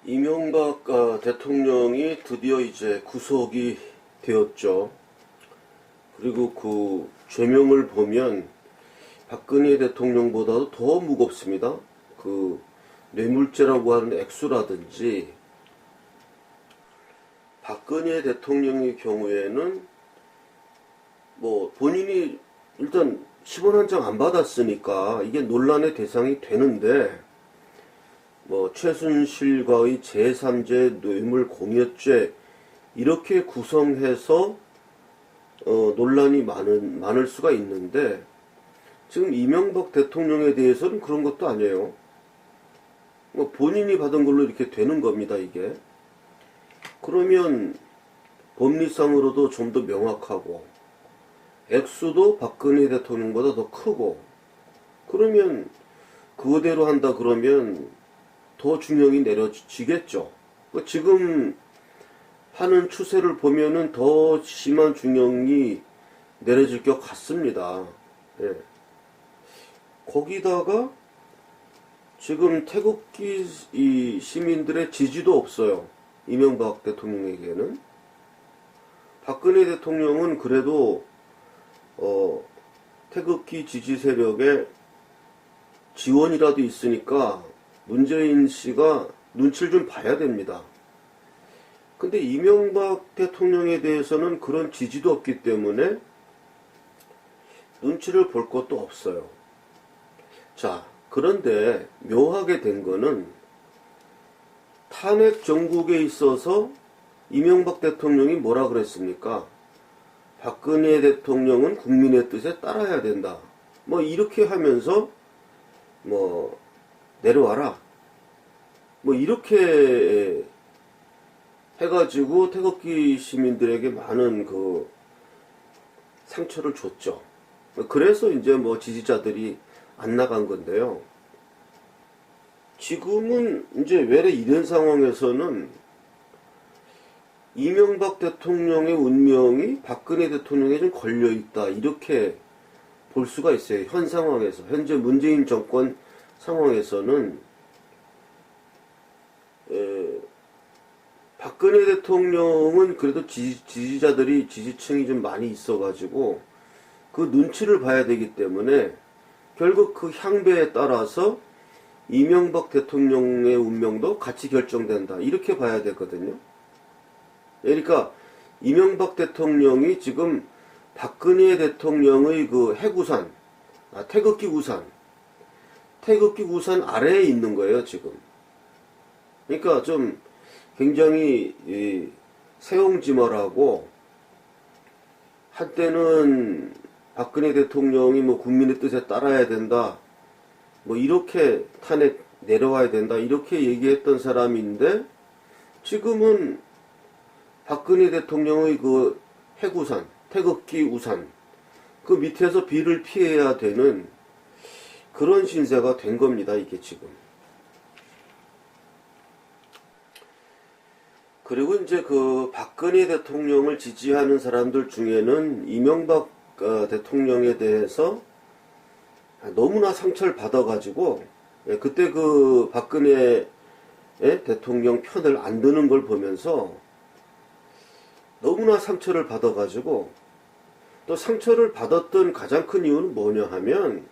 이명박 대통령이 드디어 이제 구속이 되었죠. 그리고 그 죄명을 보면 박근혜 대통령보다도 더 무겁습니다. 그 뇌물죄라고 하는 액수라든지, 박근혜 대통령의 경우에는 뭐 본인이 일단 10원 한 장 안 받았으니까 이게 논란의 대상이 되는데, 뭐 최순실과의 제3제 뇌물 공여죄 이렇게 구성해서 논란이 많을 수가 있는데, 지금 이명박 대통령에 대해서는 그런 것도 아니에요. 뭐 본인이 받은 걸로 이렇게 되는 겁니다, 이게. 그러면 법리상으로도 좀 더 명확하고, 액수도 박근혜 대통령보다 더 크고, 그러면 그거대로 한다 그러면 더 중형이 내려지겠죠. 지금 하는 추세를 보면은 더 심한 중형이 내려질 것 같습니다. 예. 거기다가 지금 태극기 이 시민들의 지지도 없어요. 이명박 대통령에게는. 박근혜 대통령은 그래도 태극기 지지 세력의 지원이라도 있으니까 문재인 씨가 눈치를 좀 봐야 됩니다. 근데 이명박 대통령에 대해서는 그런 지지도 없기 때문에 눈치를 볼 것도 없어요. 자, 그런데 묘하게 된 거는 탄핵 정국에 있어서 이명박 대통령이 뭐라 그랬습니까? 박근혜 대통령은 국민의 뜻에 따라야 된다. 뭐 이렇게 하면서 뭐 내려와라. 뭐 이렇게 해가지고 태극기 시민들에게 많은 그 상처를 줬죠. 그래서 이제 뭐 지지자들이 안 나간 건데요. 지금은 이제 왜 이런 상황에서는 이명박 대통령의 운명이 박근혜 대통령에 좀 걸려있다, 이렇게 볼 수가 있어요. 현 상황에서, 현재 문재인 정권 상황에서는 박근혜 대통령은 그래도 지지층이 좀 많이 있어가지고 그 눈치를 봐야 되기 때문에 결국 그 향배에 따라서 이명박 대통령의 운명도 같이 결정된다, 이렇게 봐야 되거든요. 그러니까 이명박 대통령이 지금 박근혜 대통령의 그 해구산, 태극기 우산 아래에 있는 거예요, 지금. 그러니까 좀 굉장히 새옹지멀하고, 한때는 박근혜 대통령이 뭐 국민의 뜻에 따라야 된다, 뭐 이렇게 탄핵 내려와야 된다, 이렇게 얘기했던 사람인데, 지금은 박근혜 대통령의 그 해구산, 태극기 우산, 그 밑에서 비를 피해야 되는 그런 신세가 된 겁니다, 이게 지금. 그리고 이제 그 박근혜 대통령을 지지하는 사람들 중에는 이명박 대통령에 대해서 너무나 상처를 받아가지고, 그때 그 박근혜 대통령 편을 안 드는 걸 보면서 너무나 상처를 받아가지고, 또 상처를 받았던 가장 큰 이유는 뭐냐 하면,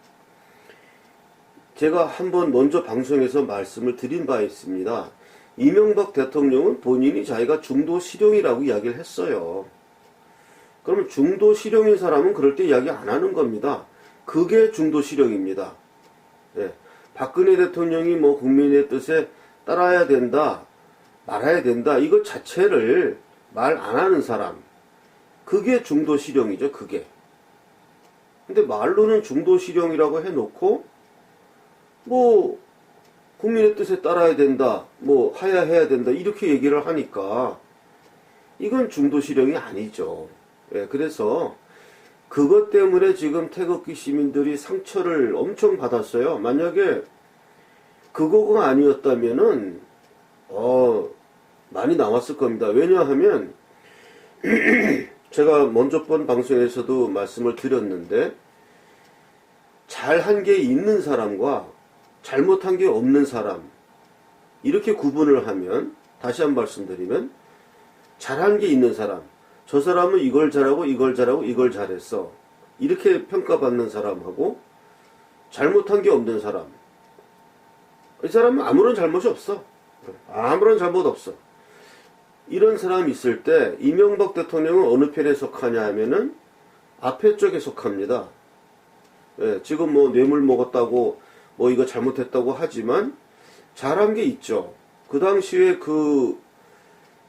제가 한번 먼저 방송에서 말씀을 드린 바 있습니다. 이명박 대통령은 본인이 자기가 중도 실형이라고 이야기를 했어요. 그러면 중도 실형인 사람은 그럴 때 이야기 안 하는 겁니다. 그게 중도 실형입니다. 예. 박근혜 대통령이 뭐 국민의 뜻에 따라야 된다, 말아야 된다, 이것 자체를 말 안 하는 사람, 그게 중도 실형이죠, 그게. 근데 말로는 중도 실형이라고 해놓고, 뭐 국민의 뜻에 따라야 된다, 뭐 하야해야 된다, 이렇게 얘기를 하니까 이건 중도 실형이 아니죠. 예, 그래서 그것 때문에 지금 태극기 시민들이 상처를 엄청 받았어요. 만약에 그거가 아니었다면은 많이 나왔을 겁니다. 왜냐하면 제가 먼저 번 방송에서도 말씀을 드렸는데, 잘한 게 있는 사람과 잘못한 게 없는 사람, 이렇게 구분을 하면, 다시 한 번 말씀드리면, 잘한 게 있는 사람, 저 사람은 이걸 잘하고 이걸 잘하고 이걸 잘했어, 이렇게 평가받는 사람하고 잘못한 게 없는 사람, 이 사람은 아무런 잘못이 없어. 아무런 잘못 없어. 이런 사람이 있을 때 이명박 대통령은 어느 편에 속하냐 하면은 앞에 쪽에 속합니다. 예, 지금 뭐 뇌물 먹었다고 뭐 이거 잘못했다고 하지만 잘한 게 있죠. 그 당시에 그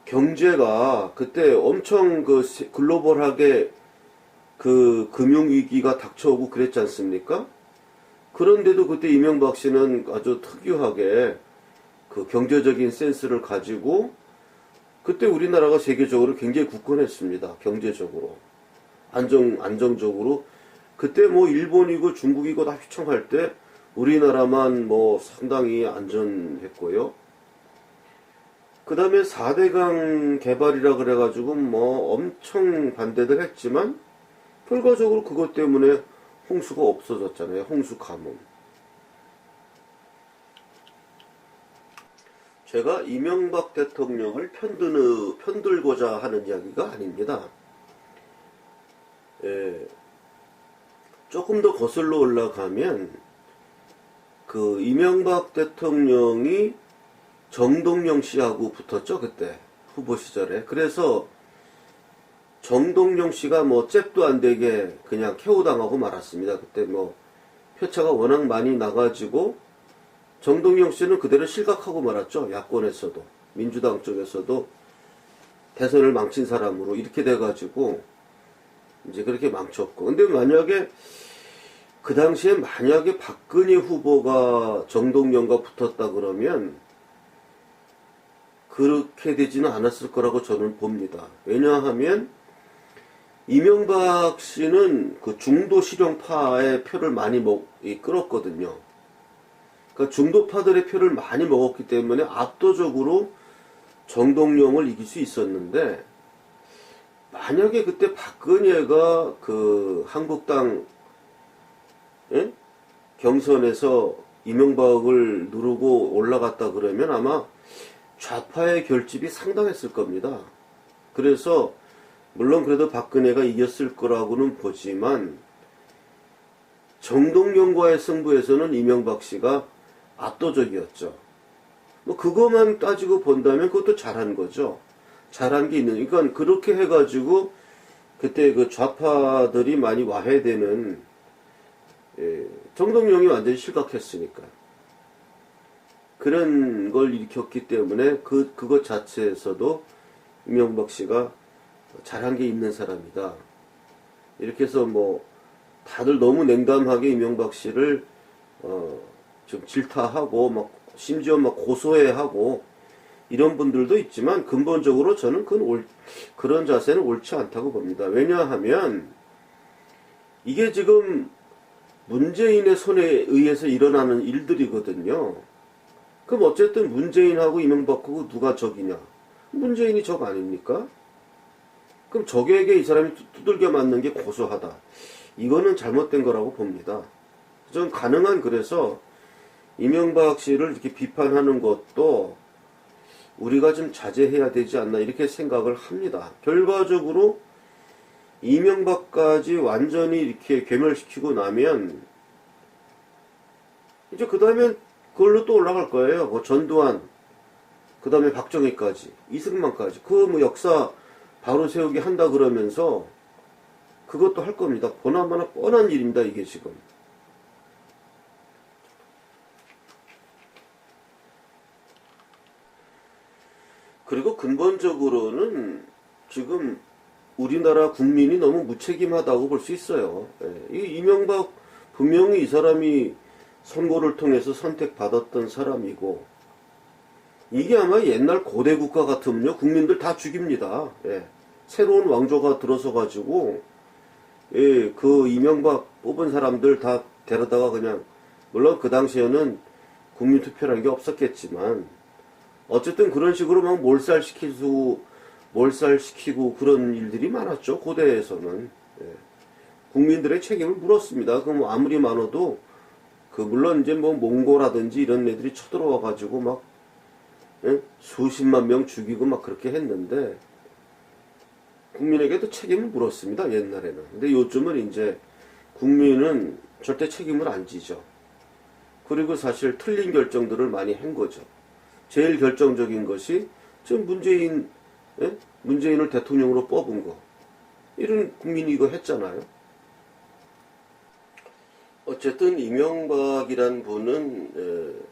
경제가 그때 엄청 그 글로벌하게 그 금융위기가 닥쳐오고 그랬지 않습니까? 그런데도 그때 이명박 씨는 아주 특유하게 그 경제적인 센스를 가지고 그때 우리나라가 세계적으로 굉장히 굳건했습니다. 경제적으로. 안정적으로. 그때 뭐 일본이고 중국이고 다 휘청할 때 우리나라만 뭐 상당히 안전했고요. 그 다음에 4대강 개발이라 그래가지고 뭐 엄청 반대들 했지만 결과적으로 그것 때문에 홍수가 없어졌잖아요. 홍수 가뭄. 제가 이명박 대통령을 편들고자 하는 이야기가 아닙니다. 예, 조금 더 거슬러 올라가면 그 이명박 대통령이 정동영 씨하고 붙었죠. 그때 후보 시절에. 그래서 정동영 씨가 뭐 잽도 안 되게 그냥 KO당하고 말았습니다. 그때 뭐 표차가 워낙 많이 나가지고 정동영 씨는 그대로 실각하고 말았죠. 야권에서도 민주당 쪽에서도 대선을 망친 사람으로 이렇게 돼가지고 이제 그렇게 망쳤고. 근데 만약에 그 당시에 만약에 박근혜 후보가 정동영과 붙었다 그러면 그렇게 되지는 않았을 거라고 저는 봅니다. 왜냐하면 이명박 씨는 그 중도 실용파의 표를 많이 끌었거든요. 그러니까 중도파들의 표를 많이 먹었기 때문에 압도적으로 정동영을 이길 수 있었는데, 만약에 그때 박근혜가 그 한국당 경선에서 이명박을 누르고 올라갔다 그러면 아마 좌파의 결집이 상당했을 겁니다. 그래서 물론 그래도 박근혜가 이겼을 거라고는 보지만 정동영과의 승부에서는 이명박 씨가 압도적이었죠. 뭐 그것만 따지고 본다면 그것도 잘한 거죠. 잘한 게 있는. 그러니까 그렇게 해가지고 그때 그 좌파들이 많이 와해되는, 정동영이 완전히 실각했으니까 그런 걸 일으켰기 때문에 그것 자체에서도 이명박 씨가 잘한 게 있는 사람이다. 이렇게 해서 뭐 다들 너무 냉담하게 이명박 씨를 좀 질타하고 막 심지어 막 고소해하고 이런 분들도 있지만 근본적으로 저는 그런 자세는 옳지 않다고 봅니다. 왜냐하면 이게 지금 문재인의 손에 의해서 일어나는 일들이거든요. 그럼 어쨌든 문재인하고 이명박하고 누가 적이냐? 문재인이 적 아닙니까? 그럼 적에게 이 사람이 두들겨 맞는 게 고소하다. 이거는 잘못된 거라고 봅니다. 저는 가능한, 그래서 이명박 씨를 이렇게 비판하는 것도 우리가 좀 자제해야 되지 않나 이렇게 생각을 합니다. 결과적으로 이명박까지 완전히 이렇게 괴멸시키고 나면 이제 그 다음엔 그걸로 또 올라갈 거예요. 뭐 전두환, 그 다음에 박정희까지, 이승만까지. 그 뭐 역사 바로 세우기 한다 그러면서 그것도 할 겁니다. 보나마나 뻔한 일입니다. 이게 지금. 그리고 근본적으로는 지금 우리나라 국민이 너무 무책임하다고 볼 수 있어요. 이 이명박 분명히 이 사람이 선거를 통해서 선택받았던 사람이고, 이게 아마 옛날 고대 국가 같으면요 국민들 다 죽입니다. 새로운 왕조가 들어서 가지고 그 이명박 뽑은 사람들 다 데려다가 그냥, 물론 그 당시에는 국민투표라는 게 없었겠지만 어쨌든 그런 식으로 막 몰살시키고 그런 일들이 많았죠. 고대에서는. 국민들의 책임을 물었습니다. 그럼 아무리 많아도 물론 이제 뭐 몽고라든지 이런 애들이 쳐들어와 가지고 막 수십만 명 죽이고 막 그렇게 했는데 국민에게도 책임을 물었습니다. 옛날에는. 근데 요즘은 이제 국민은 절대 책임을 안 지죠. 그리고 사실 틀린 결정들을 많이 한 거죠. 제일 결정적인 것이 지금 문재인을 대통령으로 뽑은 거. 이런 국민이 이거 했잖아요. 어쨌든 이명박이란 분은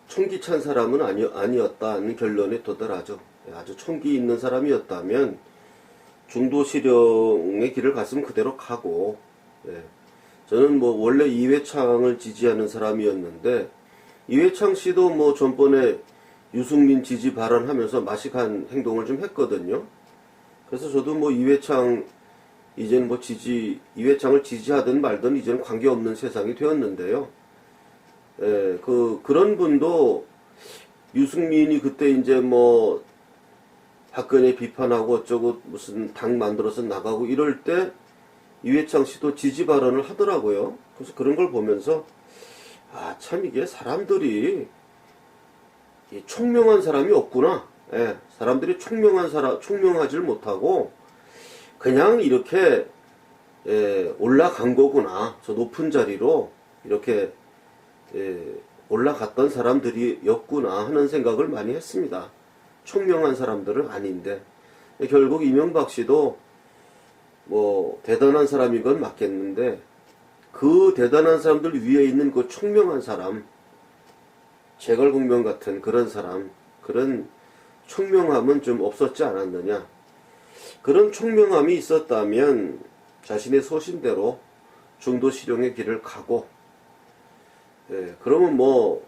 총기 찬 사람은 아니었다는 결론에 도달하죠. 아주 총기 있는 사람이었다면 중도 실형의 길을 갔으면 그대로 가고, 저는 뭐 원래 이회창을 지지하는 사람이었는데 이회창 씨도 뭐 전번에 유승민 지지 발언하면서 마식한 행동을 좀 했거든요. 그래서 저도 뭐 이회창을 지지하든 말든 이제는 관계없는 세상이 되었는데요. 그런 분도 유승민이 그때 이제 뭐 박근혜 비판하고 어쩌고 무슨 당 만들어서 나가고 이럴 때 이회창 씨도 지지 발언을 하더라고요. 그래서 그런 걸 보면서 참 이게 사람들이 총명한 사람이 없구나. 사람들이 총명하지를 못하고 그냥 이렇게 올라간 거구나. 저 높은 자리로 이렇게 올라갔던 사람들이었구나 하는 생각을 많이 했습니다. 총명한 사람들은 아닌데 결국 이명박 씨도 뭐 대단한 사람인 건 맞겠는데 그 대단한 사람들 위에 있는 그 총명한 사람, 제갈공명 같은 그런 사람, 그런 총명함은 좀 없었지 않았느냐. 그런 총명함이 있었다면 자신의 소신대로 중도 실형의 길을 가고, 그러면 뭐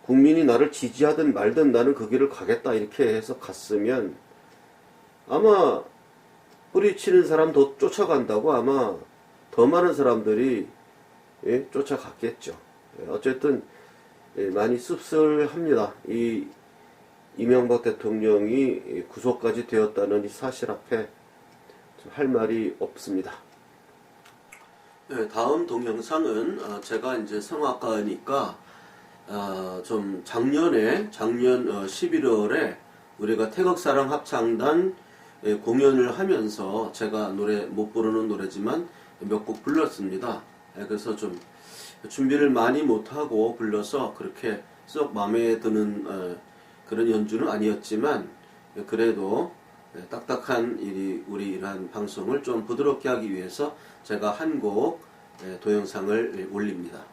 국민이 나를 지지하든 말든 나는 그 길을 가겠다 이렇게 해서 갔으면 아마 뿌리치는 사람 더 쫓아간다고 아마 더 많은 사람들이 쫓아갔겠죠. 어쨌든 많이 씁쓸합니다. 이 이명박 대통령이 구속까지 되었다는 이 사실 앞에 할 말이 없습니다. 다음 동영상은 제가 이제 성악가니까 좀 작년 11월에 우리가 태극사랑 합창단 공연을 하면서 제가 노래 못 부르는 노래지만 몇 곡 불렀습니다. 그래서 좀 준비를 많이 못하고 불러서 그렇게 썩 마음에 드는 그런 연주는 아니었지만 그래도 딱딱한 우리 이러한 방송을 좀 부드럽게 하기 위해서 제가 한 곡 동영상을 올립니다.